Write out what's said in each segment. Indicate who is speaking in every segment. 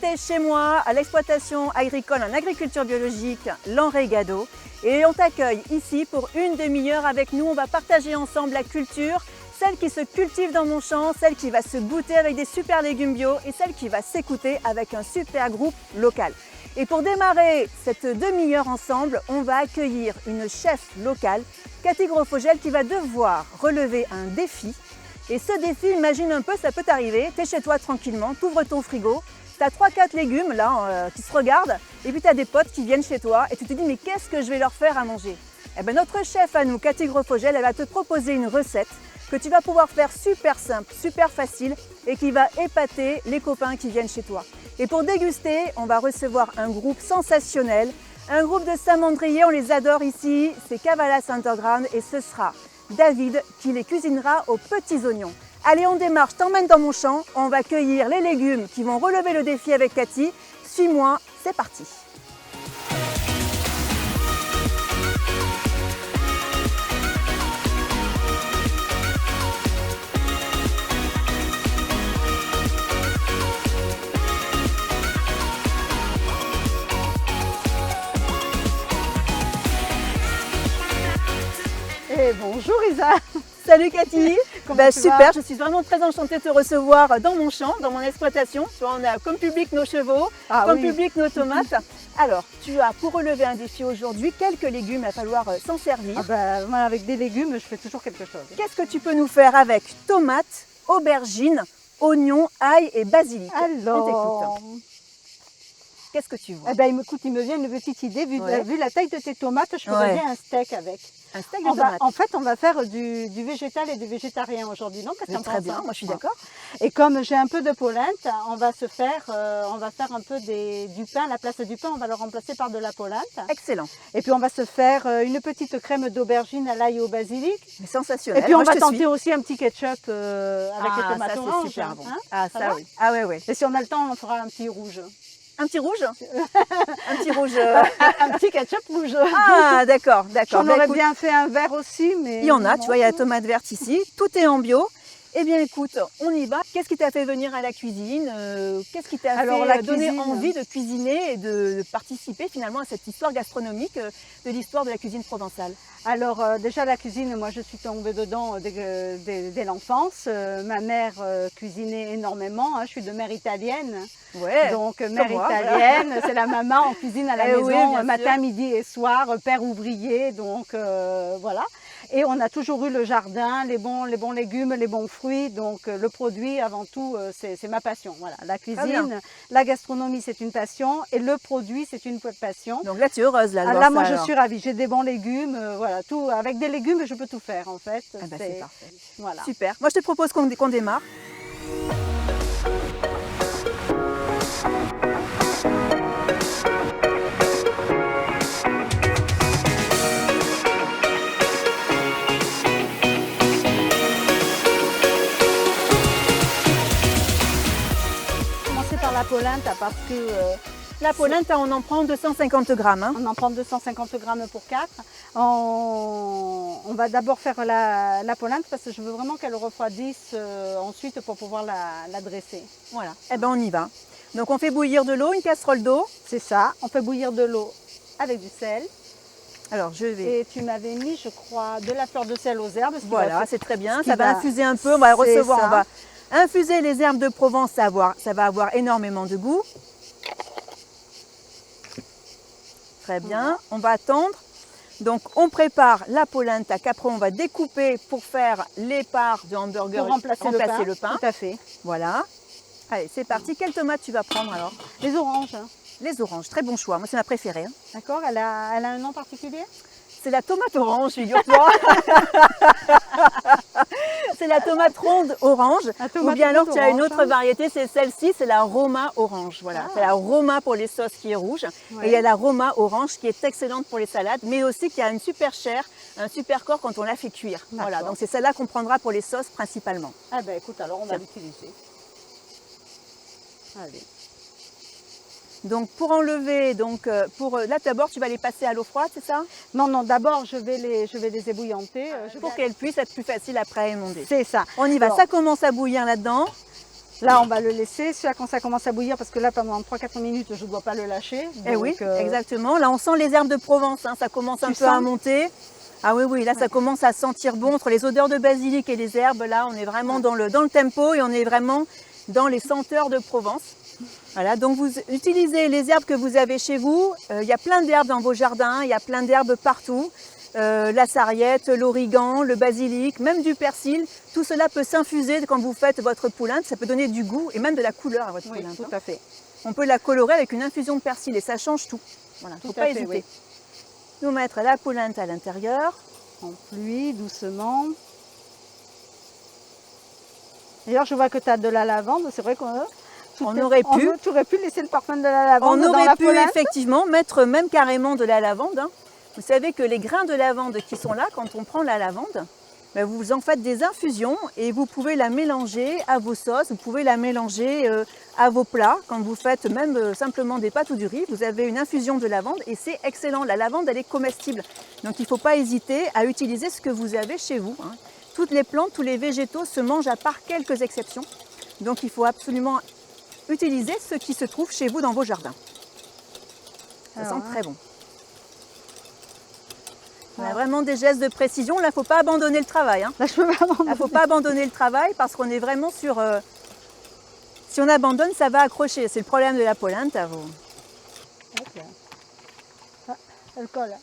Speaker 1: invité chez moi à l'exploitation agricole en agriculture biologique Lanrey-Gado et on t'accueille ici pour une demi-heure avec nous. On va partager ensemble la culture, celle qui se cultive dans mon champ, celle qui va se goûter avec des super légumes bio et celle qui va s'écouter avec un super groupe local. Et pour démarrer cette demi-heure ensemble, on va accueillir une chef locale, Cathy Grosfogel, qui va devoir relever un défi. Et ce défi, imagine un peu, ça peut t'arriver, tu es chez toi tranquillement, tu ouvres ton frigo, tu as 3-4 légumes là qui se regardent, et puis tu as des potes qui viennent chez toi et tu te dis mais qu'est-ce que je vais leur faire à manger? Eh bien, notre chef à nous, Cathy Grosfogel, elle va te proposer une recette que tu vas pouvoir faire super simple, super facile et qui va épater les copains qui viennent chez toi. Et pour déguster, on va recevoir un groupe sensationnel, un groupe de Saint-Mandrier, on les adore ici, c'est Cavalas Underground et ce sera David qui les cuisinera aux petits oignons. Allez, on démarre, je t'emmène dans mon champ, on va cueillir les légumes qui vont relever le défi avec Cathy. Suis-moi, c'est parti.
Speaker 2: Et bonjour Isa.
Speaker 1: Salut Cathy.
Speaker 2: Comment tu
Speaker 1: super,
Speaker 2: vas?
Speaker 1: je suis vraiment très enchantée de te recevoir dans mon champ, dans mon exploitation. Tu vois, on a comme public nos chevaux, comme public nos tomates. Alors, tu as pour relever un défi aujourd'hui quelques légumes, il va falloir s'en servir.
Speaker 2: Moi, avec des légumes, je fais toujours quelque chose.
Speaker 1: Qu'est-ce que tu peux nous faire avec tomates, aubergines, oignons, ail et basilic?
Speaker 2: Alors,
Speaker 1: on t'écoute. Qu'est-ce que tu vois?
Speaker 2: il me vient une petite idée. Vu la taille de tes tomates, je ferais bien un steak avec.
Speaker 1: Un steak de tomates.
Speaker 2: En fait, on va faire du végétal et du végétarien aujourd'hui, non?
Speaker 1: Très bien, moi je suis d'accord.
Speaker 2: Et comme j'ai un peu de polenta, on va faire un peu du pain. À la place du pain, on va le remplacer par de la polenta.
Speaker 1: Excellent.
Speaker 2: Et puis on va se faire une petite crème d'aubergine à l'ail et au basilic.
Speaker 1: Mais sensationnel.
Speaker 2: Et puis on va tenter aussi un petit ketchup avec les tomates
Speaker 1: ça,
Speaker 2: oranges.
Speaker 1: c'est super bon.
Speaker 2: Hein,
Speaker 1: ça oui. Ah ouais.
Speaker 2: Et si on a le temps, on fera un petit rouge.
Speaker 1: Un petit rouge? Un petit rouge.
Speaker 2: Un petit ketchup rouge.
Speaker 1: Ah d'accord.
Speaker 2: J'en aurais bien fait un vert aussi, mais...
Speaker 1: Il y en a, tu vois, il y a la tomate verte ici. Tout est en bio. Eh bien écoute, on y va. Qu'est-ce qui t'a fait venir à la cuisine? Qu'est-ce qui t'a fait donner envie de cuisiner et de participer finalement à cette histoire gastronomique de l'histoire de la cuisine provençale?
Speaker 2: Alors déjà la cuisine, moi je suis tombée dedans dès l'enfance. Ma mère cuisinait énormément, je suis de mère italienne.
Speaker 1: Ouais,
Speaker 2: donc mère italienne, c'est la maman en cuisine à la maison, matin, midi et soir, père ouvrier, donc voilà. Et on a toujours eu le jardin, les bons légumes, les bons fruits, donc le produit avant tout c'est ma passion. Voilà, la cuisine, la gastronomie c'est une passion et le produit c'est une passion.
Speaker 1: Donc là tu es heureuse là.
Speaker 2: Là moi je suis ravie, j'ai des bons légumes, voilà, tout avec des légumes je peux tout faire en fait.
Speaker 1: C'est parfait.
Speaker 2: Voilà.
Speaker 1: Super. Moi je te propose qu'on démarre.
Speaker 2: La polenta parce que
Speaker 1: la polenta on en prend 250 grammes. Hein.
Speaker 2: On en prend 250 grammes pour 4. On va d'abord faire la polenta parce que je veux vraiment qu'elle refroidisse ensuite pour pouvoir la dresser.
Speaker 1: Voilà, eh ben on y va. Donc on fait bouillir de l'eau, une casserole d'eau.
Speaker 2: C'est ça, on fait bouillir de l'eau avec du sel.
Speaker 1: Alors je vais...
Speaker 2: Et tu m'avais mis, je crois, de la fleur de sel aux herbes.
Speaker 1: Voilà, c'est très bien, ça va infuser un peu, on va recevoir, on va infuser les herbes de Provence, ça va avoir énormément de goût. Très bien, on va attendre. Donc on prépare la polenta qu'après on va découper pour faire les parts de hamburger,
Speaker 2: pour remplacer le pain. Tout à fait.
Speaker 1: Voilà. Allez, c'est parti. Quelle tomate tu vas prendre alors?
Speaker 2: Les oranges.
Speaker 1: Les oranges, très bon choix. Moi c'est ma préférée. Hein.
Speaker 2: D'accord, elle a un nom particulier?
Speaker 1: C'est la tomate orange, figure-toi. C'est la tomate ronde orange. Ou bien alors tu as une autre variété, c'est celle-ci, c'est la Roma orange. Voilà, c'est la Roma pour les sauces qui est rouge. Ouais. Et il y a la Roma orange qui est excellente pour les salades, mais aussi qui a une super chair, un super corps quand on la fait cuire. Voilà, donc c'est celle-là qu'on prendra pour les sauces principalement.
Speaker 2: Ah ben écoute, alors on va l'utiliser. Allez.
Speaker 1: Donc pour enlever, là d'abord tu vas les passer à l'eau froide, c'est ça?
Speaker 2: Non, d'abord je vais les ébouillanter.
Speaker 1: Pour qu'elles puissent être plus faciles après à émonder.
Speaker 2: C'est ça.
Speaker 1: On y va, ça commence à bouillir là-dedans.
Speaker 2: Là, on va le laisser quand ça commence à bouillir, parce que là, pendant 3-4 minutes, je ne dois pas le lâcher.
Speaker 1: Eh oui, exactement. Là, on sent les herbes de Provence, hein, ça commence un peu à monter. Ah oui, oui, là, ça commence à sentir bon. Entre les odeurs de basilic et les herbes, là, on est vraiment dans le tempo et on est vraiment dans les senteurs de Provence. Voilà, donc vous utilisez les herbes que vous avez chez vous. Il y a plein d'herbes dans vos jardins, il y a plein d'herbes partout. La sarriette, l'origan, le basilic, même du persil. Tout cela peut s'infuser quand vous faites votre poulinte. Ça peut donner du goût et même de la couleur à votre poulinte.
Speaker 2: Oui, tout à fait.
Speaker 1: On peut la colorer avec une infusion de persil et ça change tout. Voilà, il ne faut pas hésiter. Oui. Nous mettre la poulinte à l'intérieur.
Speaker 2: On pluie doucement. D'ailleurs, je vois que tu as de la lavande. C'est vrai qu'on aurait pu laisser le parfum de la lavande dans la poulinte.
Speaker 1: On aurait pu effectivement mettre même carrément de la lavande. Hein. Vous savez que les grains de lavande qui sont là, quand on prend la lavande, ben vous en faites des infusions et vous pouvez la mélanger à vos sauces, vous pouvez la mélanger à vos plats. Quand vous faites même simplement des pâtes ou du riz, vous avez une infusion de lavande et c'est excellent. La lavande, elle est comestible. Donc il ne faut pas hésiter à utiliser ce que vous avez chez vous. Hein. Toutes les plantes, tous les végétaux se mangent à part quelques exceptions. Donc il faut absolument utiliser ce qui se trouve chez vous dans vos jardins. Ça sent très bon. On a vraiment des gestes de précision. Là, il ne faut pas abandonner le travail. Hein.
Speaker 2: Là, je peux pas abandonner.
Speaker 1: Il ne faut pas abandonner le travail parce qu'on est vraiment sur... si on abandonne, ça va accrocher. C'est le problème de la poulinte.
Speaker 2: Okay. Ah, elle colle.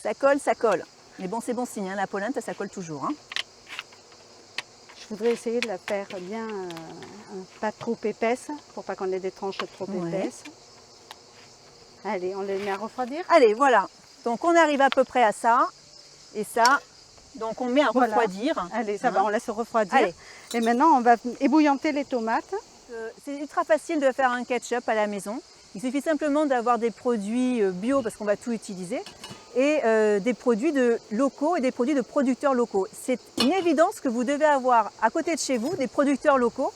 Speaker 1: Ça colle, ça colle. Mais bon, c'est bon signe. Hein. La poulinte, ça colle toujours. Hein.
Speaker 2: Je voudrais essayer de la faire bien, pas trop épaisse, pour pas qu'on ait des tranches trop épaisses. Allez, on les met à refroidir.
Speaker 1: Allez, voilà. Donc on arrive à peu près à ça, et ça, donc on met à refroidir.
Speaker 2: Allez, ça va, on laisse refroidir. Allez. Et maintenant, on va ébouillanter les tomates.
Speaker 1: C'est ultra facile de faire un ketchup à la maison. Il suffit simplement d'avoir des produits bio, parce qu'on va tout utiliser, et des produits locaux et des produits de producteurs locaux. C'est une évidence que vous devez avoir à côté de chez vous des producteurs locaux.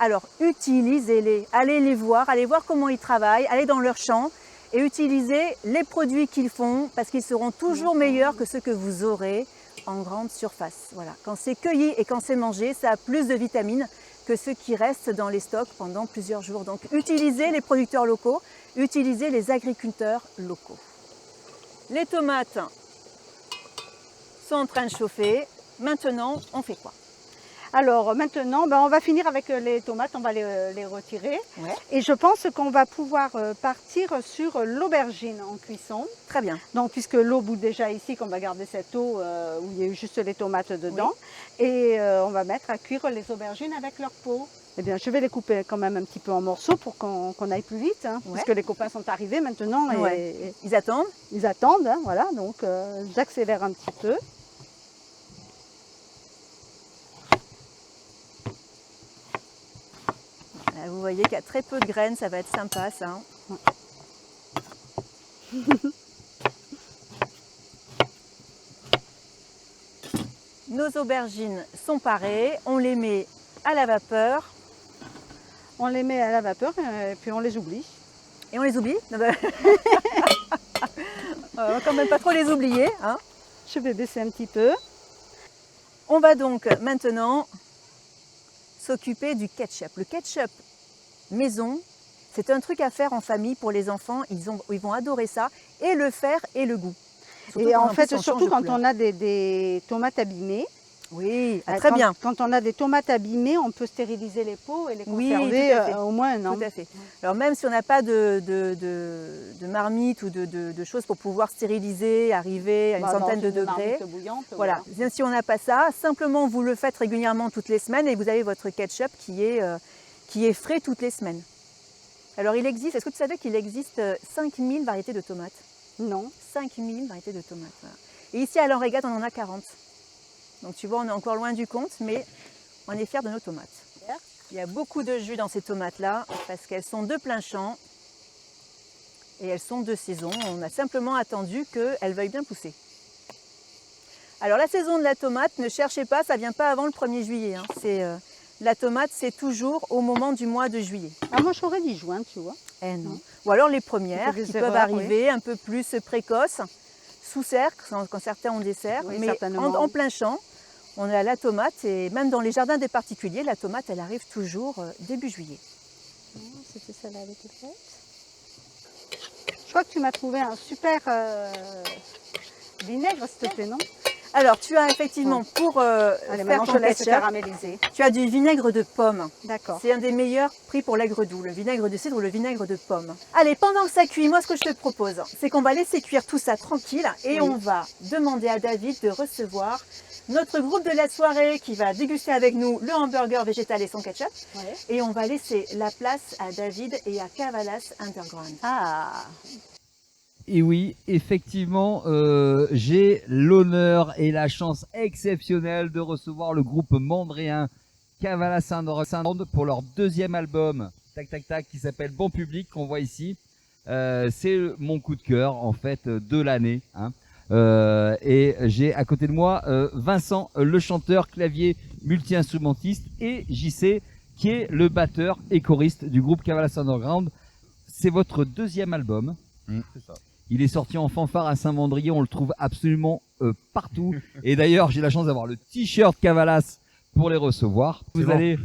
Speaker 1: Alors utilisez-les, allez voir comment ils travaillent, allez dans leur champ, et utilisez les produits qu'ils font parce qu'ils seront toujours meilleurs que ceux que vous aurez en grande surface. Voilà. Quand c'est cueilli et quand c'est mangé, ça a plus de vitamines que ceux qui restent dans les stocks pendant plusieurs jours. Donc utilisez les producteurs locaux, utilisez les agriculteurs locaux. Les tomates sont en train de chauffer. Maintenant, on fait quoi?
Speaker 2: Alors maintenant, on va finir avec les tomates, on va les retirer. Ouais. Et je pense qu'on va pouvoir partir sur l'aubergine en cuisson.
Speaker 1: Très bien.
Speaker 2: Donc puisque l'eau bout déjà ici, qu'on va garder cette eau où il y a eu juste les tomates dedans. Oui. Et on va mettre à cuire les aubergines avec leur peau. Eh bien, je vais les couper quand même un petit peu en morceaux pour qu'on aille plus vite, hein, puisque les copains sont arrivés maintenant. Et
Speaker 1: ils attendent.
Speaker 2: Ils attendent, hein, voilà. Donc j'accélère un petit peu.
Speaker 1: Vous voyez qu'il y a très peu de graines, ça va être sympa ça. Ouais. Nos aubergines sont parées, on les met à la vapeur.
Speaker 2: On les met à la vapeur et puis on les oublie.
Speaker 1: Et on les oublie? On va quand même pas trop les oublier. Hein.
Speaker 2: Je vais baisser un petit peu.
Speaker 1: On va donc maintenant s'occuper du ketchup. Le ketchup maison, c'est un truc à faire en famille pour les enfants. Ils vont adorer ça, et le faire et le goût.
Speaker 2: Surtout et en fait, surtout quand on a des tomates abîmées.
Speaker 1: Oui, très bien.
Speaker 2: Quand on a des tomates abîmées, on peut stériliser les pots et les conserver au moins un an.
Speaker 1: Tout à fait. Alors même si on n'a pas de marmite ou de choses pour pouvoir stériliser, arriver à une centaine de degrés. Voilà. Même si on n'a pas ça, simplement vous le faites régulièrement toutes les semaines et vous avez votre ketchup qui est frais toutes les semaines. Alors il existe, est-ce que tu savais qu'il existe 5000 variétés de tomates?
Speaker 2: Non.
Speaker 1: 5000 variétés de tomates. Voilà. Et ici à l'Enrégate, on en a 40. Donc tu vois, on est encore loin du compte, mais on est fiers de nos tomates. Il y a beaucoup de jus dans ces tomates-là, parce qu'elles sont de plein champ et elles sont de saison. On a simplement attendu qu'elles veuillent bien pousser. Alors la saison de la tomate, ne cherchez pas, ça ne vient pas avant le 1er juillet. Hein. La tomate, c'est toujours au moment du mois de juillet.
Speaker 2: Ah, moi, j'aurais dit juin, tu vois.
Speaker 1: Eh non. Ou alors les premières qui peuvent arriver un peu plus précoces, sous cercle, quand certains ont des cercles, mais en plein champ. On est à la tomate et même dans les jardins des particuliers, la tomate, elle arrive toujours début juillet.
Speaker 2: C'était celle-là avec les fêtes. Je crois que tu m'as trouvé un super vinaigre, s'il te plaît, non?
Speaker 1: Alors, tu as effectivement pour
Speaker 2: Allez,
Speaker 1: faire
Speaker 2: je
Speaker 1: ton
Speaker 2: laisse
Speaker 1: ketchup,
Speaker 2: caraméliser.
Speaker 1: tu as du vinaigre de pomme.
Speaker 2: D'accord.
Speaker 1: C'est un des meilleurs pris pour l'aigre doux, le vinaigre de cidre ou le vinaigre de pomme. Allez, pendant que ça cuit, moi ce que je te propose, c'est qu'on va laisser cuire tout ça tranquille et on va demander à David de recevoir notre groupe de la soirée qui va déguster avec nous le hamburger végétal et son ketchup.
Speaker 2: Ouais.
Speaker 1: Et on va laisser la place à David et à Cavalas Underground.
Speaker 2: Ah,
Speaker 3: Et oui, effectivement, j'ai l'honneur et la chance exceptionnelle de recevoir le groupe mandréen Cavalas Underground pour leur deuxième album, qui s'appelle Bon Public, qu'on voit ici. C'est mon coup de cœur, en fait, de l'année. Hein. Et j'ai à côté de moi Vincent, le chanteur, clavier, multi-instrumentiste, et JC, qui est le batteur et choriste du groupe Cavalas Underground. C'est votre deuxième album.
Speaker 4: C'est ça.
Speaker 3: Il est sorti en fanfare à Saint-Mandrier, on le trouve absolument partout. Et d'ailleurs, j'ai la chance d'avoir le t-shirt Cavalas pour les recevoir. Vous allez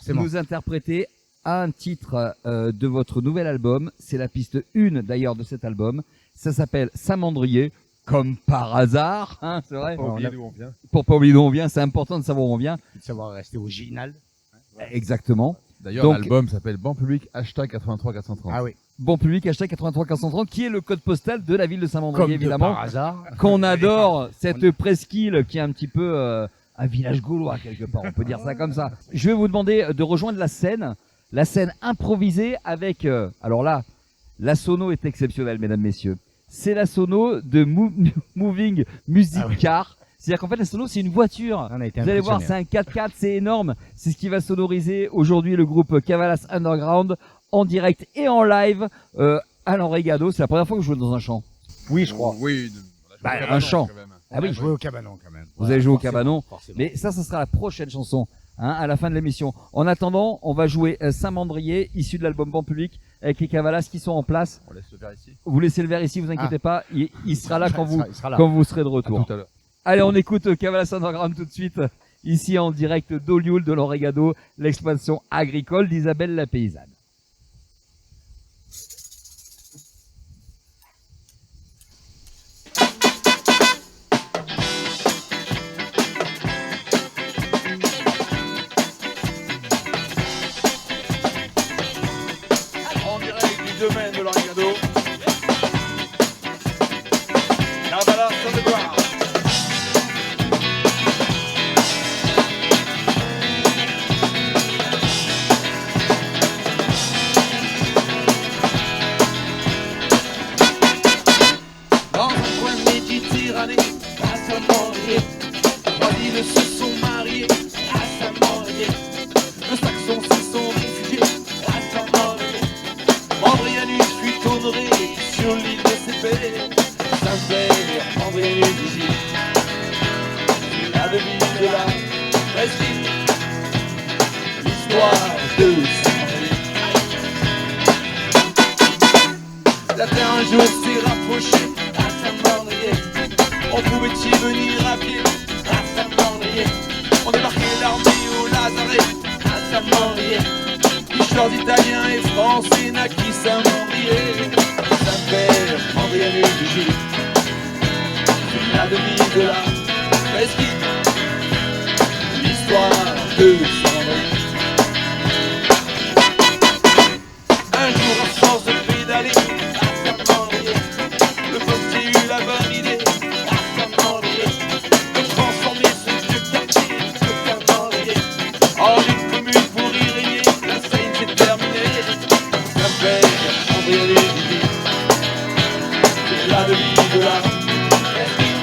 Speaker 3: nous interpréter un titre de votre nouvel album. C'est la piste 1 d'ailleurs de cet album. Ça s'appelle Saint-Mandrier, comme par hasard. Hein, c'est vrai.
Speaker 4: Pour pas oublier d'où on vient.
Speaker 3: Pour pas oublier d'où on vient, c'est important de savoir où on vient.
Speaker 5: De savoir rester original.
Speaker 3: Exactement.
Speaker 4: D'ailleurs,
Speaker 3: Donc,
Speaker 4: l'album s'appelle Ban Public #83430.
Speaker 5: Ah oui.
Speaker 3: Bon Public, #83430, qui est le code postal de la ville de Saint-Mandrier,
Speaker 5: Comme
Speaker 3: évidemment.
Speaker 5: de par hasard.
Speaker 3: Qu'on adore, cette presqu'île qui est un petit peu un village gaulois quelque part, on peut dire ça comme ça. Je vais vous demander de rejoindre la scène improvisée avec, alors là, la sono est exceptionnelle, mesdames, messieurs. C'est la sono de Moving Music Car. C'est-à-dire qu'en fait, la sono, c'est une voiture.
Speaker 5: On a été
Speaker 3: Vous allez voir, c'est un 4x4, c'est énorme. C'est ce qui va sonoriser aujourd'hui le groupe Cavalas Underground en direct et en live à l'Enregado. C'est la première fois que je joue dans un champ.
Speaker 5: Oui, je crois.
Speaker 4: Oui,
Speaker 3: Bah, un chant.
Speaker 5: Ah oui, jouer au cabanon quand même.
Speaker 3: Vous allez jouer au cabanon.
Speaker 5: Forcément.
Speaker 3: Mais ça sera la prochaine chanson, hein, à la fin de l'émission. En attendant, on va jouer Saint-Mandrier, issu de l'album Ban Public, avec les Cavalas qui sont en place.
Speaker 4: On laisse le verre ici.
Speaker 3: Vous laissez le verre ici, vous inquiétez pas. Il sera là quand
Speaker 5: Il sera là.
Speaker 3: quand vous serez de retour.
Speaker 4: À tout à l'heure.
Speaker 3: Allez, on écoute Cavalas Underground tout de suite, ici en direct d'Olioul, de l'Enregado, l'exploitation agricole d'Isabelle la paysanne.
Speaker 4: En direct du domaine de l'Enregado. Cavalas Underground. Dans un coin de Méditerranée, à Saint-Mandrier, trois villes se sont mariées à Saint-Mandrier. Un Saxon s'y sont réfugiés à Saint-Mandrier. Mandrianus fut honoré sur l'île de Cépée. Saint-Père, Mandrianus d'Égypte. C'est la devise de la presqu'île. L'histoire de Saint-Mandrier. La terre un jour s'est rapprochée à Saint-Mandrier. On pouvait y venir à pied à Saint-Mandrier. On débarquait l'armée au lazaret à Saint-Mandrier. Guicheurs italiens et français naquit Saint-Mandrier. Saint-Père, Mandrianus d'Égypte. C'est la devise de la presqu'île. L'histoire de Saint-Mandrier. Un jour, à force de pédaler à Saint-Mandrier, le postier eut la bonne idée à Saint-Mandrier de transformer ce vieux quartier de Saint-Mandrier en une commune pour y régner. La scène s'est terminée. Saint-Père, Mandrianus d'Égypte. C'est la devise de la presqu'île.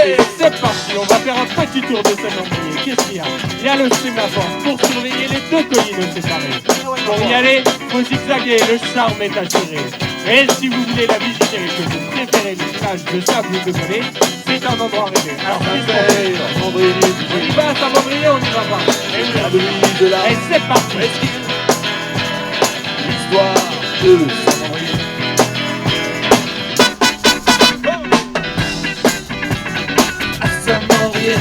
Speaker 4: Allez, c'est parti, on va faire un petit tour de Saint-Mandrier. Qu'est-ce qu'il y a? Il y a le sémaphore pour surveiller les deux collines séparées. Pour y aller, faut zigzaguer, le charme est assuré. Et si vous voulez la visiter et que vous préférez les plages de sable ou de monnaie, c'est un endroit rêvé. Alors,
Speaker 6: Saint-Mandrier,
Speaker 4: on y va à Saint-Mandrier, on y va pas.
Speaker 6: la devise de la
Speaker 4: Et c'est parti.
Speaker 6: l'histoire de Saint-Mandrier. À Saint-Mandrier,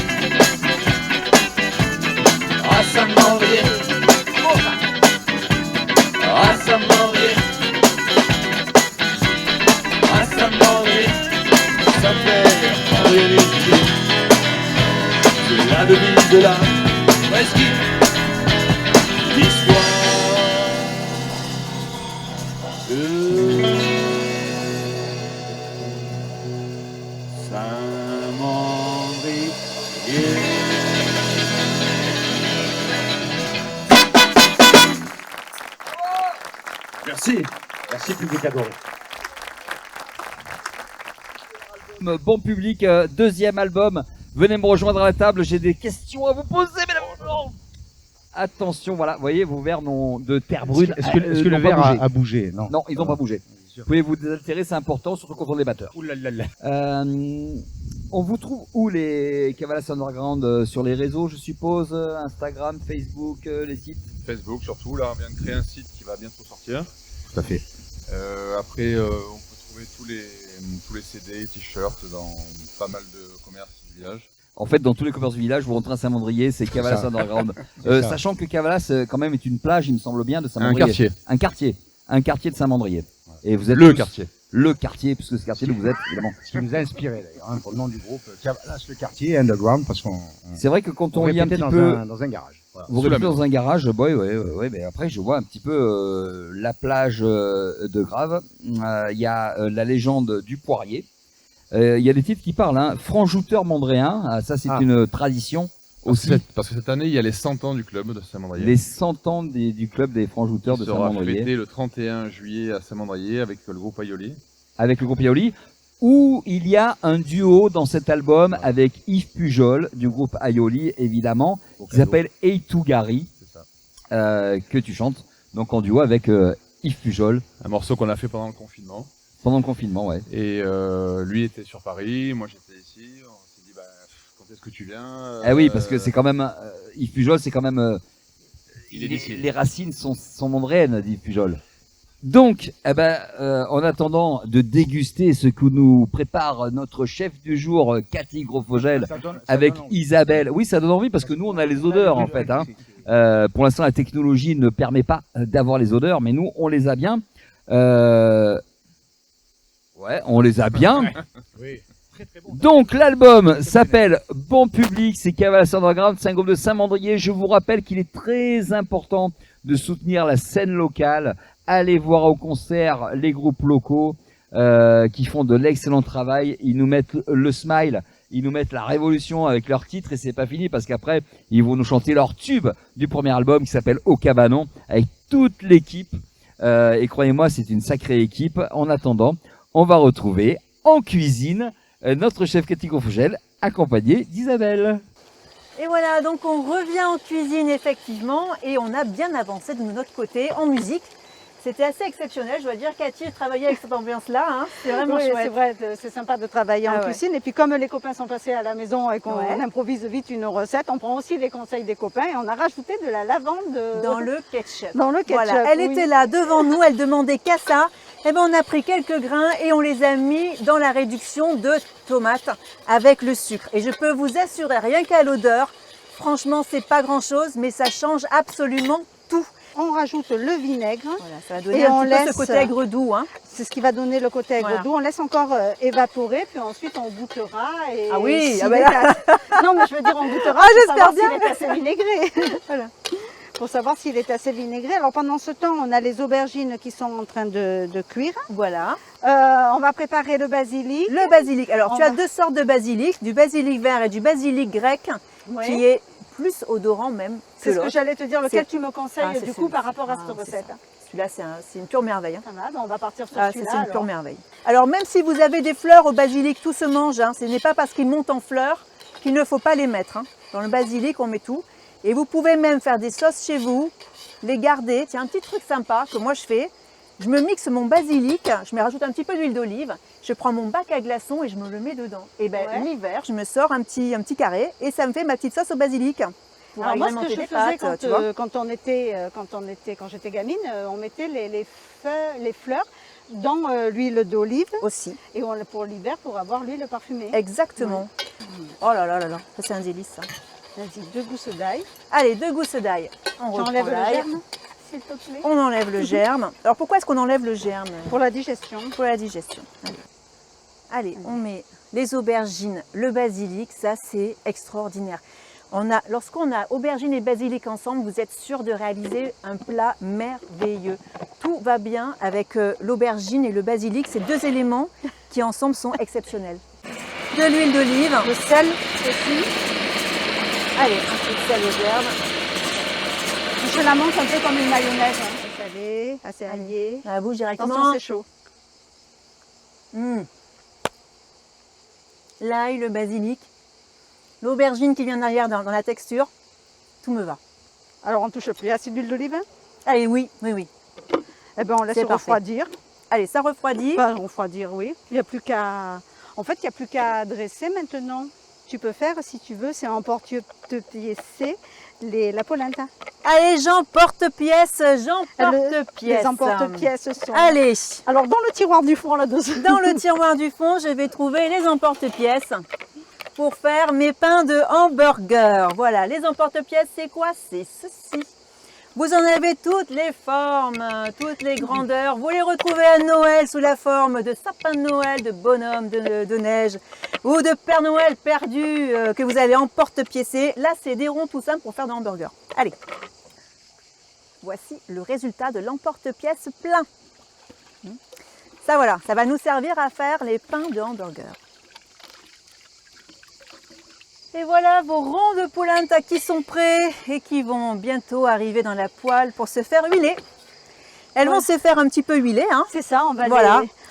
Speaker 6: à Saint-Mandrier, à Saint-Mandrier, à Saint-Mandrier, Saint-Père, c'est la devise de la presqu'île, l'histoire de Saint-Mandrier. Merci, merci public adoré.
Speaker 3: Bon public, deuxième album. Venez me rejoindre à la table, j'ai des questions à vous poser, mesdames et messieurs. Attention, voilà, vous voyez, vos verres de terre brune.
Speaker 5: Est-ce que le verre a bougé? Non.
Speaker 3: Non, ils n'ont pas bougé. Vous pouvez vous désaltérer, c'est important, surtout quand on est batteur.
Speaker 5: Ouh là là là.
Speaker 3: On vous trouve où les Cavalas Underground? Sur les réseaux, je suppose, Instagram, Facebook, les sites?
Speaker 7: Facebook surtout, là on vient de créer un site qui va bientôt sortir.
Speaker 5: Tout à fait.
Speaker 7: Après on peut trouver tous les CD, t-shirts dans pas mal de commerces du village.
Speaker 3: En fait, dans tous les commerces du village, vous rentrez à Saint-Mandrier, c'est Cavalas Underground. Sachant que Cavalas, quand même, est une plage, il me semble bien, de Saint-Mandrier. Un quartier de Saint-Mandrier. Et vous êtes
Speaker 7: Le quartier.
Speaker 3: Le quartier, puisque ce quartier où vous êtes, évidemment.
Speaker 5: Ce qui nous a inspiré d'ailleurs, hein, pour le nom du groupe, Cavalas le quartier underground, parce qu'on
Speaker 3: C'est vrai que quand on lit un
Speaker 5: répétait
Speaker 3: petit
Speaker 5: dans
Speaker 3: peu,
Speaker 5: dans un garage. Voilà.
Speaker 3: vous
Speaker 7: Sous la
Speaker 3: répétez dans un garage, ouais, mais après je vois un petit peu la plage de Grave. Il y a la légende du Poirier. Il y a des titres qui parlent, hein. Franc-jouteur mandréen, ça c'est une tradition aussi.
Speaker 7: Parce que cette année, il y a les 100 ans du club de Saint-Mandrier.
Speaker 3: Les 100 ans du club des francs-jouteurs de
Speaker 7: qui sera
Speaker 3: Saint-Mandrier.
Speaker 7: fêté le 31 juillet à Saint-Mandrier avec le groupe Aioli.
Speaker 3: Avec le groupe Aioli, où il y a un duo dans cet album avec Yves Pujol du groupe Aioli, évidemment, qui s'appelle Eitugari, que tu chantes, donc en duo avec Yves Pujol.
Speaker 7: Un morceau qu'on a fait pendant le confinement.
Speaker 3: Pendant le confinement, ouais.
Speaker 7: Et lui était sur Paris, moi j'étais ici. On s'est dit, quand est-ce que tu viens?
Speaker 3: Eh oui, parce que c'est quand même Yves Pujol, c'est quand même
Speaker 7: Il est d'ici.
Speaker 3: les racines sont mandréennes d'Yves Pujol. Donc, en attendant de déguster ce que nous prépare notre chef du jour, Cathy Grosfogel, avec Isabelle. Oui, ça donne envie parce que nous, on a les odeurs en fait. Hein. Pour l'instant, la technologie ne permet pas d'avoir les odeurs, mais nous, on les a bien. Ouais, on les a bien.
Speaker 5: Oui. Très, très bon.
Speaker 3: Donc l'album s'appelle Bon Public, c'est Cavalas Underground, c'est un groupe de Saint-Mandrier. Je vous rappelle qu'il est très important de soutenir la scène locale. Allez voir au concert les groupes locaux qui font de l'excellent travail. Ils nous mettent le smile, ils nous mettent la révolution avec leurs titres et c'est pas fini parce qu'après ils vont nous chanter leur tube du premier album qui s'appelle Au Cabanon avec toute l'équipe. Et croyez-moi, c'est une sacrée équipe. En attendant, on va retrouver en cuisine notre chef Cathy Grosfogel, accompagné d'Isabelle.
Speaker 1: Et voilà, donc on revient en cuisine effectivement et on a bien avancé de notre côté en musique. C'était assez exceptionnel, je dois dire, Cathy, travailler avec cette ambiance-là, hein, c'est vraiment
Speaker 2: Oui,
Speaker 1: chouette.
Speaker 2: c'est vrai, c'est sympa de travailler en cuisine. Et puis comme les copains sont passés à la maison et qu'on improvise vite une recette, on prend aussi les conseils des copains et on a rajouté de la lavande
Speaker 1: dans le ketchup.
Speaker 2: Dans le ketchup,
Speaker 1: voilà, elle était là devant nous, elle demandait qu'à ça. Eh ben, on a pris quelques grains et on les a mis dans la réduction de tomates avec le sucre. Et je peux vous assurer, rien qu'à l'odeur, franchement, c'est pas grand-chose, mais ça change absolument tout.
Speaker 2: On rajoute le vinaigre.
Speaker 1: Voilà, ça va donner un petit peu ce côté aigre-doux. Hein.
Speaker 2: C'est ce qui va donner le côté aigre-doux. On laisse encore évaporer, puis ensuite on goûtera. Et
Speaker 1: ah oui,
Speaker 2: non, mais je veux dire, on goûtera pour savoir s'il est assez vinaigré. Voilà. Pour savoir s'il est assez vinaigré. Alors pendant ce temps, on a les aubergines qui sont en train de cuire.
Speaker 1: Voilà.
Speaker 2: On va préparer le basilic.
Speaker 1: Le basilic. Alors tu as deux sortes de basilic, du basilic vert et du basilic grec, qui est plus odorant même.
Speaker 2: C'est ce que j'allais te dire, lequel tu me conseilles du coup par rapport à cette recette.
Speaker 1: celui-là, c'est une pure merveille. Hein.
Speaker 2: Ça va, on va partir sur
Speaker 1: Ah,
Speaker 2: celui-là.
Speaker 1: c'est une pure
Speaker 2: alors.
Speaker 1: merveille. Alors, même si vous avez des fleurs au basilic, tout se mange. Hein. Ce n'est pas parce qu'ils montent en fleurs qu'il ne faut pas les mettre. Hein. Dans le basilic, on met tout. Et vous pouvez même faire des sauces chez vous, les garder. Tiens, un petit truc sympa que moi je fais. Je me mixe mon basilic, je me rajoute un petit peu d'huile d'olive, je prends mon bac à glaçons et je me le mets dedans. Et ben
Speaker 2: Ouais.
Speaker 1: l'hiver, je me sors un petit carré et ça me fait ma petite sauce au basilic. Pour
Speaker 2: Alors moi, ce que
Speaker 1: agrémenter
Speaker 2: je
Speaker 1: les
Speaker 2: faisais
Speaker 1: pâtes,
Speaker 2: quand j'étais gamine, on mettait les fleurs dans l'huile d'olive
Speaker 1: aussi.
Speaker 2: et pour l'hiver pour avoir l'huile parfumée.
Speaker 1: Exactement. Oh là là là là, ça c'est un délice ça.
Speaker 2: Vas-y, 2 gousses d'ail.
Speaker 1: Allez, 2 gousses d'ail. On reprend
Speaker 2: J'enlève le
Speaker 1: l'ail.
Speaker 2: germe, s'il te plaît.
Speaker 1: On enlève le germe. Alors pourquoi est-ce qu'on enlève le germe?
Speaker 2: Pour la digestion.
Speaker 1: Pour la digestion. Allez, on met les aubergines, le basilic, ça c'est extraordinaire. Lorsqu'on a aubergines et basilic ensemble, vous êtes sûr de réaliser un plat merveilleux. Tout va bien avec l'aubergine et le basilic, ces deux éléments qui ensemble sont exceptionnels. De l'huile d'olive, le sel aussi. Allez, un peu de sel au germe.
Speaker 2: Je la mange un peu comme une mayonnaise. Hein. C'est salé, assez allié.
Speaker 1: À la bouche
Speaker 2: Attention,
Speaker 1: directement.
Speaker 2: c'est chaud.
Speaker 1: L'ail, le basilic, l'aubergine qui vient derrière dans la texture, tout me va.
Speaker 2: Alors on touche plus. Assez d'huile d'olive.
Speaker 1: Allez, oui, oui, oui.
Speaker 2: Eh ben on laisse
Speaker 1: C'est parfait.
Speaker 2: refroidir.
Speaker 1: Allez, ça refroidit.
Speaker 2: Enfin, refroidir, oui. Il n'y a plus qu'à. En fait, il n'y a plus qu'à dresser maintenant. Tu peux faire, si tu veux, c'est emporte-pièce la polenta.
Speaker 1: Allez, j'emporte-pièce, j'emporte-pièce.
Speaker 2: Les emporte-pièces sont.
Speaker 1: Allez,
Speaker 2: Alors dans le tiroir du fond là-dessus.
Speaker 1: dans le tiroir du fond, je vais trouver les emporte-pièces pour faire mes pains de hamburger. Voilà, les emporte-pièces, c'est quoi? C'est ceci. Vous en avez toutes les formes, toutes les grandeurs. Vous les retrouvez à Noël sous la forme de sapin de Noël, de bonhomme de neige ou de Père Noël perdu que vous allez emporte-piécer. Là, c'est des ronds tout simples pour faire des hamburgers. Allez, voici le résultat de l'emporte-pièce plein. Ça voilà, ça va nous servir à faire les pains de hamburger. Et voilà vos ronds de polenta qui sont prêts et qui vont bientôt arriver dans la poêle pour se faire huiler. Elles vont se faire un petit peu huiler. Hein.
Speaker 2: C'est ça, on va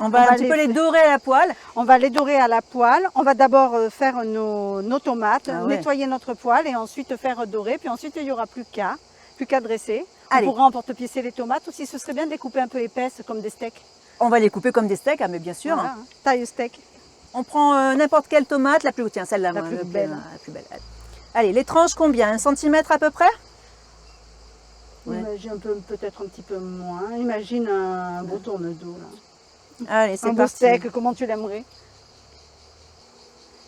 Speaker 1: On va un petit peu les dorer à la poêle.
Speaker 2: On va les dorer à la poêle. On va d'abord faire nos tomates, nettoyer notre poêle et ensuite faire dorer. Puis ensuite, il n'y aura plus qu'à dresser.
Speaker 1: Allez.
Speaker 2: On pourra emporte-piécer les tomates aussi. Ce serait bien de les couper un peu épaisses comme des steaks.
Speaker 1: On va les couper comme des steaks, mais bien sûr.
Speaker 2: Voilà, hein. Taille steak.
Speaker 1: On prend n'importe quelle tomate, la plus tiens, celle-là,
Speaker 2: La plus belle.
Speaker 1: La plus belle. Allez, les tranches combien? 1 centimètre à peu près? Ouais.
Speaker 2: Imagine peut-être un petit peu moins. Imagine un beau tourne-dos là.
Speaker 1: Allez, c'est
Speaker 2: Un beau
Speaker 1: parti.
Speaker 2: steak, comment tu l'aimerais?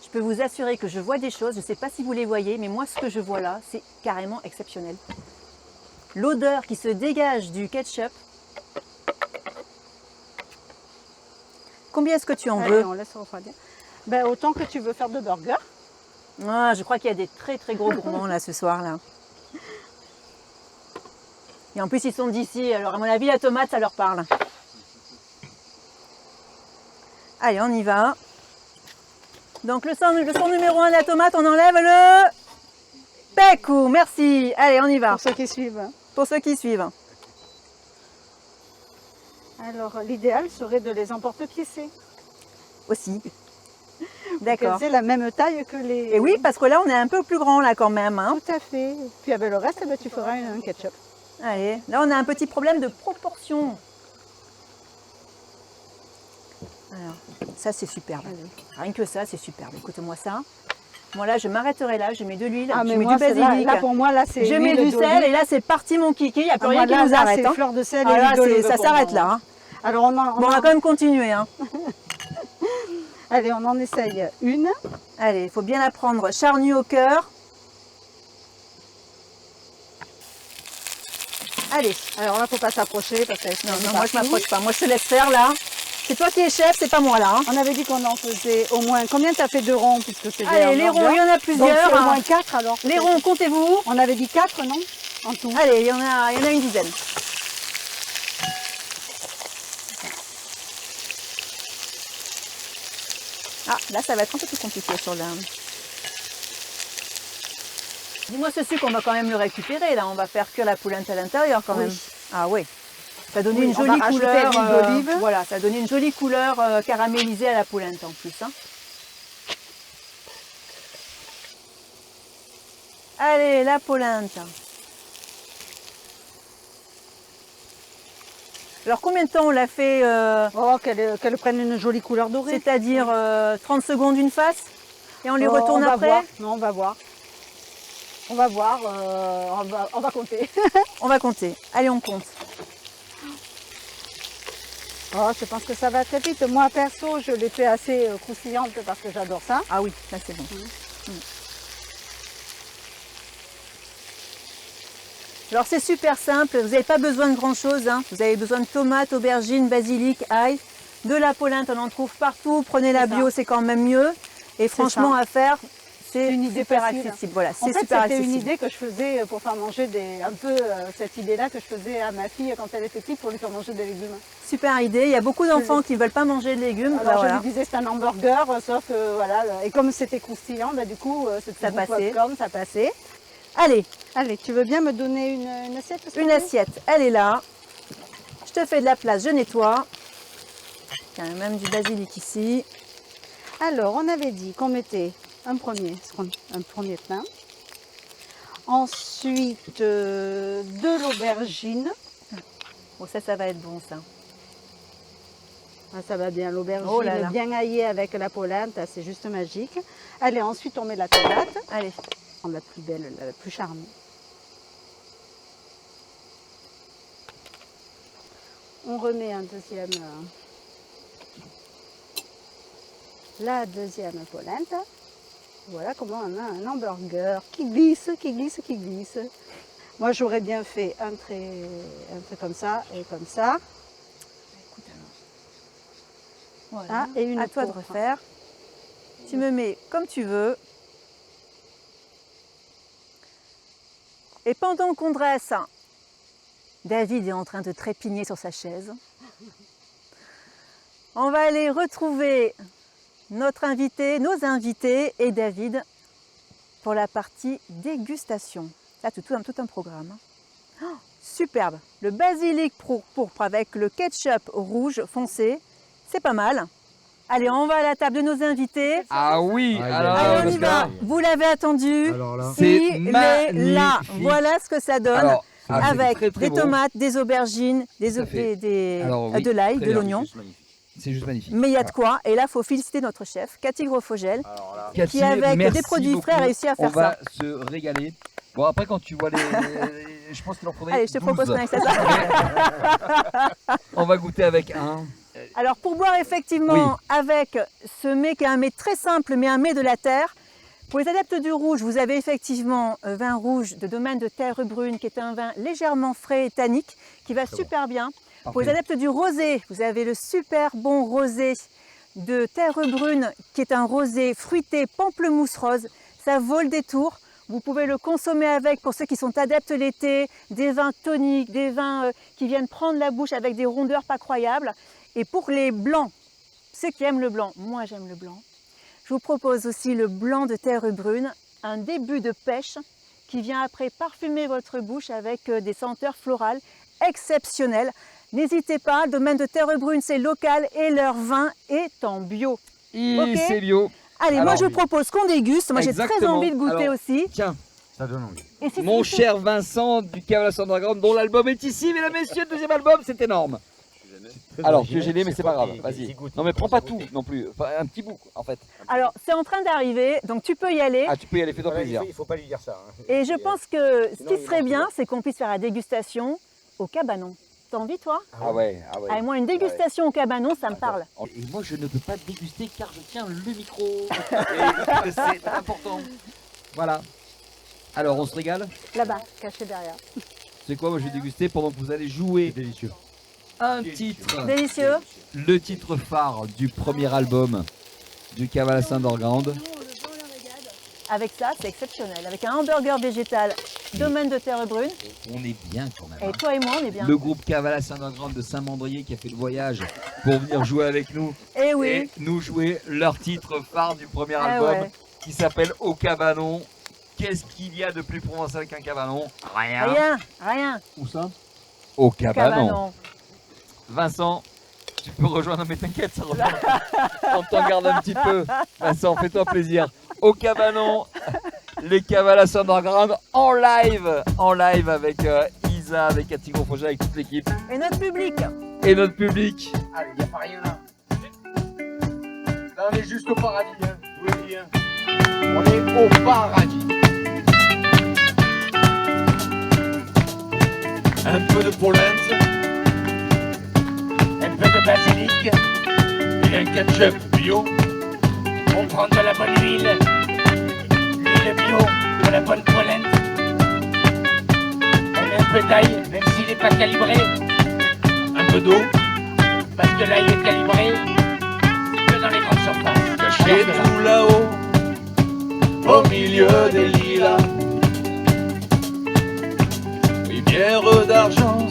Speaker 1: Je peux vous assurer que je vois des choses, je ne sais pas si vous les voyez, mais moi ce que je vois là, c'est carrément exceptionnel. L'odeur qui se dégage du ketchup. Combien est-ce que tu en veux?
Speaker 2: On laisse refroidir. Ben, autant que tu veux faire de burgers.
Speaker 1: Ah, je crois qu'il y a des très très gros gourmands là ce soir là. Et en plus ils sont d'ici, alors à mon avis la tomate ça leur parle. Allez, on y va. Donc le sang numéro 1 de la tomate, on enlève le pécou. Merci. Allez, on y va.
Speaker 2: Pour ceux qui suivent.
Speaker 1: Pour ceux qui suivent.
Speaker 2: Alors l'idéal serait de les emporte-piécer.
Speaker 1: Aussi. D'accord.
Speaker 2: C'est la même taille que les...
Speaker 1: Et oui, parce que là on est un peu plus grand là quand même. Hein.
Speaker 2: Tout à fait. Puis avec le reste, ben, tu feras un ketchup.
Speaker 1: Allez, là on a un petit problème de proportion. Alors, ça c'est superbe. Rien que ça, c'est superbe. Écoute-moi ça. Moi là, je m'arrêterai là, je mets de l'huile, je mets du basilic.
Speaker 2: Là, pour moi, là, c'est
Speaker 1: je mets du sel et là c'est parti mon kiki, il n'y a plus rien qui nous arrête.
Speaker 2: C'est
Speaker 1: hein.
Speaker 2: fleur de sel et
Speaker 1: Ah, là,
Speaker 2: l'huile d'olive
Speaker 1: ça
Speaker 2: pour
Speaker 1: s'arrête
Speaker 2: moi.
Speaker 1: là. Hein.
Speaker 2: Alors on
Speaker 1: va quand même continuer. Hein.
Speaker 2: Allez, on en essaye une.
Speaker 1: Allez, il faut bien la prendre charnue au cœur. Allez.
Speaker 2: Alors là, il ne faut pas s'approcher parce que
Speaker 1: non, moi je m'approche pas. Moi je te laisse faire là. C'est toi qui es chef, c'est pas moi là. Hein.
Speaker 2: On avait dit qu'on en faisait au moins. Combien tu as fait de ronds puisque c'est
Speaker 1: Allez, les ronds, il y en a plusieurs.
Speaker 2: Donc, c'est au moins 4 alors.
Speaker 1: Les ronds, comptez-vous.
Speaker 2: On avait dit 4, non? En tout.
Speaker 1: Allez, il y en a une dizaine. Ah, là ça va être un peu plus compliqué sur la... Dis-moi ce sucre, on va quand même le récupérer là. On va faire cuire la polenta à l'intérieur quand même. Ah oui. Ça donnait
Speaker 2: Oui,
Speaker 1: une
Speaker 2: on va
Speaker 1: jolie
Speaker 2: rajouter
Speaker 1: couleur.
Speaker 2: l'huile d'olive.
Speaker 1: Voilà, ça donnait une jolie couleur caramélisée à la polenta en plus. Hein. Allez, la polenta. Alors combien de temps on l'a fait
Speaker 2: Oh, qu'elle prenne une jolie couleur dorée.
Speaker 1: C'est-à-dire 30 secondes une face et on les retourne
Speaker 2: on va
Speaker 1: après.
Speaker 2: voir. Non, on va voir. On va voir, on va compter.
Speaker 1: On va compter. Allez, on compte.
Speaker 2: Oh, je pense que ça va très vite. Moi, perso, je l'ai fait assez croustillante parce que j'adore ça.
Speaker 1: Ah oui, ça c'est bon. Alors c'est super simple, vous n'avez pas besoin de grand chose. Hein. Vous avez besoin de tomates, aubergines, basilic, ail, de la polenta, on en trouve partout. Prenez la bio, c'est quand même mieux. Et franchement, à faire, c'est
Speaker 2: une idée
Speaker 1: super
Speaker 2: facile.
Speaker 1: accessible. Voilà,
Speaker 2: En
Speaker 1: c'est
Speaker 2: fait,
Speaker 1: super
Speaker 2: c'était
Speaker 1: accessible.
Speaker 2: une idée que je faisais pour faire manger un peu cette idée-là que je faisais à ma fille quand elle était petite pour lui faire manger des légumes.
Speaker 1: Super idée. Il y a beaucoup d'enfants qui ne veulent pas manger de légumes.
Speaker 2: Alors
Speaker 1: Bah,
Speaker 2: je
Speaker 1: voilà.
Speaker 2: lui disais c'est un hamburger, sauf que voilà, et comme c'était croustillant, bah, du coup
Speaker 1: Ça passait.
Speaker 2: popcorn, ça passait.
Speaker 1: Allez,
Speaker 2: Allez, tu veux bien me donner une assiette?
Speaker 1: une assiette, elle est là. Je te fais de la place, je nettoie. Il y a même du basilic ici.
Speaker 2: Alors, on avait dit qu'on mettait un premier pain. Ensuite, de l'aubergine.
Speaker 1: Bon, ça va être bon ça.
Speaker 2: Ah, ça va bien, l'aubergine
Speaker 1: Oh là là.
Speaker 2: bien aillée avec la polenta, c'est juste magique. Allez, ensuite on met la tomate.
Speaker 1: Allez,
Speaker 2: La plus belle, la plus charmante. On remet la deuxième polenta. Voilà comment on a un hamburger qui glisse, qui glisse, qui glisse. Moi j'aurais bien fait un trait comme ça et comme ça.
Speaker 1: voilà.
Speaker 2: Ah, et une
Speaker 1: À toi de
Speaker 2: pourpre.
Speaker 1: refaire. Tu me mets comme tu veux. Et pendant qu'on dresse, David est en train de trépigner sur sa chaise. On va aller retrouver notre invité, nos invités et David pour la partie dégustation. Là, tout un programme. Oh, superbe. Le basilic pourpre avec le ketchup rouge foncé, c'est pas mal. Allez, on va à la table de nos invités.
Speaker 3: Ah oui, alors,
Speaker 1: Allez, on
Speaker 3: parce
Speaker 1: y
Speaker 3: que
Speaker 1: va.
Speaker 3: là,
Speaker 1: Vous l'avez attendu.
Speaker 5: Alors là,
Speaker 3: c'est
Speaker 1: Il est là.
Speaker 3: magnifique.
Speaker 1: Voilà ce que ça donne.
Speaker 3: Alors, c'est
Speaker 1: avec
Speaker 3: très, très
Speaker 1: des
Speaker 3: beau.
Speaker 1: tomates, des aubergines,
Speaker 3: Tout à fait. Alors, oui,
Speaker 1: de l'ail,
Speaker 3: très
Speaker 1: de
Speaker 3: bien.
Speaker 1: l'oignon.
Speaker 3: C'est juste magnifique.
Speaker 1: Mais il y a de quoi. Et là, il faut féliciter notre chef, Cathy Grofogel,
Speaker 5: alors là,
Speaker 3: Cathy,
Speaker 1: qui avec
Speaker 3: merci
Speaker 1: des produits
Speaker 3: beaucoup.
Speaker 1: frais a réussi à faire
Speaker 3: On va
Speaker 1: ça.
Speaker 3: se régaler. Bon, après, quand tu vois je pense qu'il en faudrait
Speaker 1: Allez, je te
Speaker 3: 12.
Speaker 1: propose qu'on aille ça.
Speaker 3: On va goûter avec un.
Speaker 1: Alors, pour boire effectivement avec ce mets qui est un mets très simple, mais un mets de la terre. Pour les adeptes du rouge, vous avez effectivement vin rouge de domaine de Terre Brune, qui est un vin légèrement frais et tannique, qui va super bien. Pour les
Speaker 3: Parfait.
Speaker 1: adeptes du rosé, vous avez le super bon rosé de Terre Brune, qui est un rosé fruité pamplemousse rose. Ça vaut le détour. Vous pouvez le consommer avec, pour ceux qui sont adeptes l'été, des vins toniques, des vins qui viennent prendre la bouche avec des rondeurs pas croyables. Et pour les blancs, ceux qui aiment le blanc, moi j'aime le blanc, je vous propose aussi le blanc de Terre Brune, un début de pêche qui vient après parfumer votre bouche avec des senteurs florales exceptionnelles. N'hésitez pas, le domaine de Terre Brune c'est local et leur vin est en bio. Ok.
Speaker 3: C'est bio.
Speaker 1: Allez,
Speaker 3: Alors,
Speaker 1: moi je vous propose qu'on déguste, moi j'ai très
Speaker 3: Exactement.
Speaker 1: envie de goûter
Speaker 3: Alors,
Speaker 1: aussi.
Speaker 3: Tiens,
Speaker 5: ça donne envie.
Speaker 1: Et si
Speaker 3: mon
Speaker 1: c'est-
Speaker 3: cher Vincent du Cavalas Underground, dont l'album est ici, mesdames et messieurs, deuxième album, c'est énorme. Alors, tu es gêné, mais c'est pas grave, vas-y. Non, mais prends pas tout non plus, enfin, un petit bout en fait.
Speaker 1: Alors c'est en train d'arriver, donc tu peux y aller.
Speaker 3: Ah, tu peux y aller, fais-toi plaisir.
Speaker 5: Il faut pas lui dire ça. hein.
Speaker 1: Et je pense que ce
Speaker 5: Sinon,
Speaker 1: qui
Speaker 5: il
Speaker 1: serait
Speaker 5: va
Speaker 1: bien,
Speaker 5: trouver.
Speaker 1: c'est qu'on puisse faire la dégustation au cabanon. T'as envie toi?
Speaker 3: Ah ouais, ah ouais.
Speaker 1: Ah, et moi une dégustation au cabanon, ça me parle.
Speaker 3: Et moi, je ne peux pas déguster car je tiens le micro. Et c'est important. Voilà. Alors, on se régale.
Speaker 2: Là-bas, caché derrière.
Speaker 3: C'est quoi? Moi, je vais déguster pendant que vous allez jouer
Speaker 5: C'est délicieux.
Speaker 3: un titre.
Speaker 1: Délicieux.
Speaker 3: Le titre phare du premier album du Cavalas Underground.
Speaker 1: Avec ça, c'est exceptionnel. Avec un hamburger végétal, domaine de Terre Brune.
Speaker 3: On est bien quand même.
Speaker 1: Et
Speaker 3: hein.
Speaker 1: toi et moi, on est bien.
Speaker 3: Le groupe Cavalas Underground de Saint-Mandrier qui a fait le voyage pour venir jouer avec nous
Speaker 1: Eh oui.
Speaker 3: et nous jouer leur titre phare du premier
Speaker 1: Ah
Speaker 3: album
Speaker 1: ouais.
Speaker 3: qui s'appelle Au Cabanon. Qu'est-ce qu'il y a de plus provençal qu'un cabanon? Rien.
Speaker 1: Rien, rien.
Speaker 5: Où ça?
Speaker 3: Au Cabanon.
Speaker 1: Cabanon.
Speaker 3: Vincent, tu peux rejoindre, mais t'inquiète, ça revient. On t'en garde un petit peu. Vincent, fais-toi plaisir. Au cabanon, les Cavalas Underground en live avec Isa, avec Cathy Gros-Projet, avec toute l'équipe.
Speaker 1: Et notre public.
Speaker 3: Et notre public.
Speaker 5: Allez, il n'y a pas rien là. Là, on est juste au paradis, hein. Je vous le dis, hein. On est au paradis.
Speaker 4: Un peu de polenta, un peu de basilic et un ketchup bio. On prend de la bonne huile bio, de la bonne polenta. On met un peu d'ail, même s'il n'est pas calibré. Un peu d'eau, parce que l'ail est calibré que dans les grandes surfaces. Caché tout là-haut, au milieu des lilas. Rivière d'argent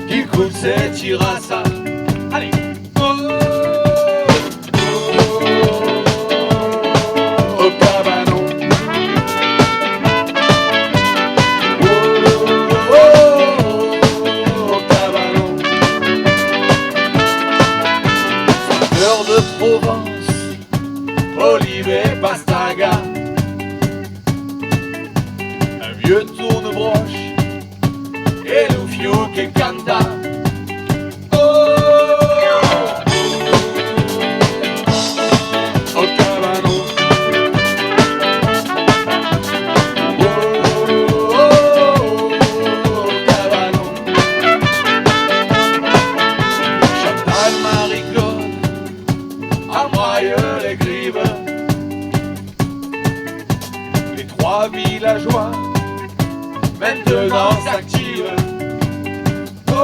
Speaker 4: qui coule ses tirassa. Allez! Au cabanon. Au cabanon. Saveur de Provence, olive et pastaga. Un vieux tourne-broche et l'oufiouk et canta. Au cabanon. Au cabanon. Chantal Marie-Claude embraille les grives. Les trois villageois maintenant s'activent. Au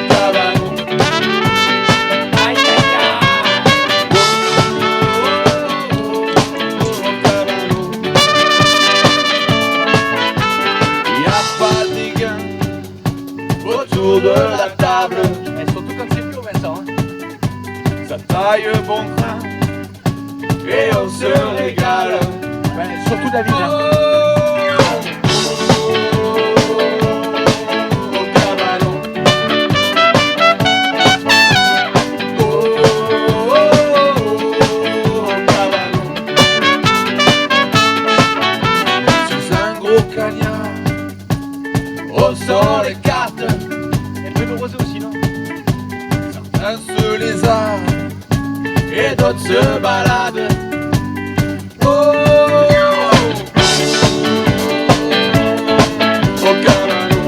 Speaker 4: cabanon. Aïe aïe aïe. Au cabanon. Y a pas d'égain autour de la table. Et surtout quand c'est plus au Vincent. Ça taille bon train et on se régale. Ben, surtout David. Au cabanon. Au cabanon. Sous un gros cagnard, on sort les cartes. Un peu de rosé aussi, non? Certains se lézardent et d'autres se baladent. Au cabanon.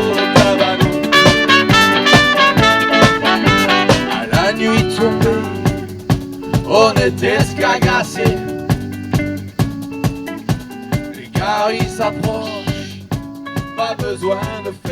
Speaker 4: Au cabanon. À la nuit tombée, on était escagassés. Les gars ils s'approchent, pas besoin de faire